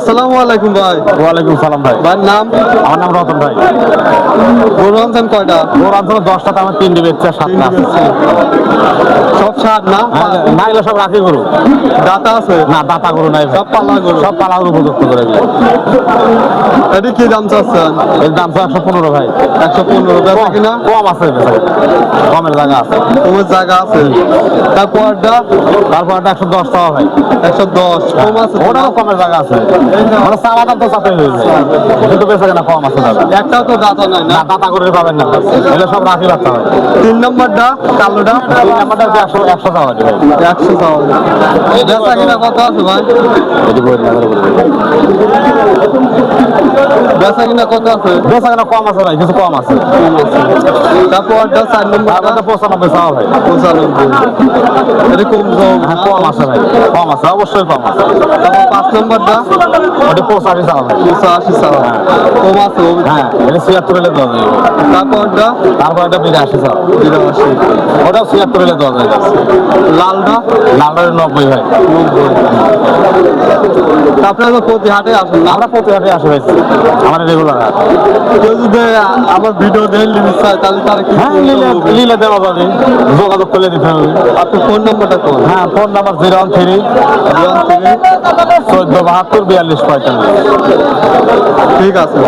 আসসালামু আলাইকুম ভাই। ওয়ালাইকুম সালাম ভাই। ভাইয়ের নাম? আমার নাম রতন ভাই। গরু আনছেন কয়টা? ওর অঞ্চলে 10টা, আমার 3টি বেচছে, 7টা আছে। সব সার না? না, এগুলো সব রাখি গরু। দাতা আছে? না, দাতা গরু নাই ভাই। সব পালা গরু? সব পালা গরু উপযুক্ত করে এগুলো। এটা কি দাম চাচ্ছেন? এর দাম তো 115 ভাই। 115 বেচা কিনা? কম আছে বেচা কিনা। কমের জায়গা আছে। তোমার জায়গা আছে? তারপরটা? তারপরটা 110 টাকা ভাই। 110 কম আছে? ওটাও কমের জায়গা আছে। মানে চাওয়া দাম তো চাপে হয়ে যায়, কিন্তু বেচা কিনা কম আছে দাদা। একটাও তো দাতা নাই না? না, দাতা করে পাবেন না, এগুলো সব রাখি বাচ্চা হয়। 3 নম্বরটা কালোটা? 3 নাম্বারটা 100 টাকা ভাই। 100 টাকা। বেচা কিনা কত আছে ভাই? এটি বই না করে বেচা কিনা কত আছে? বেচা কিনা কম আছে ভাই, কিছু কম আছে। তারপরটা 4 নম্বরটা? তারপরটা 95 টাকা ভাই। 95 এটা কম কম? হ্যাঁ, কম আছে ভাই, কম আছে, অবশ্যই কম আছে। তারপর 5 নম্বরটা? ওটা 85 টাকা ভাই। 85 টাকা কম আছে? হ্যাঁ, এটা 76 এলে দেওয়া যায়। তারপরটা? তারপর এটা 82 টাকা। 82 ওটাও 76 এলে দেওয়া যায়। লালটা? লালটা 90 ভাই। 90 আপনারা তো প্রতি হাটে আসেন না? আমরা প্রতি হাটে আসে ভাই, আমার রেগুলার হাট। কেউ যদি আমার ভিডিও দেখে নিতে চায় তাহলে তারা কি হ্যাঁ, নিলে দেওয়া যাবে, যোগাযোগ করলে দিতে হবে। আপনার ফোন নাম্বারটা কোন? হ্যাঁ, ফোন নাম্বার 013 1472 42 45। ঠিক আছে।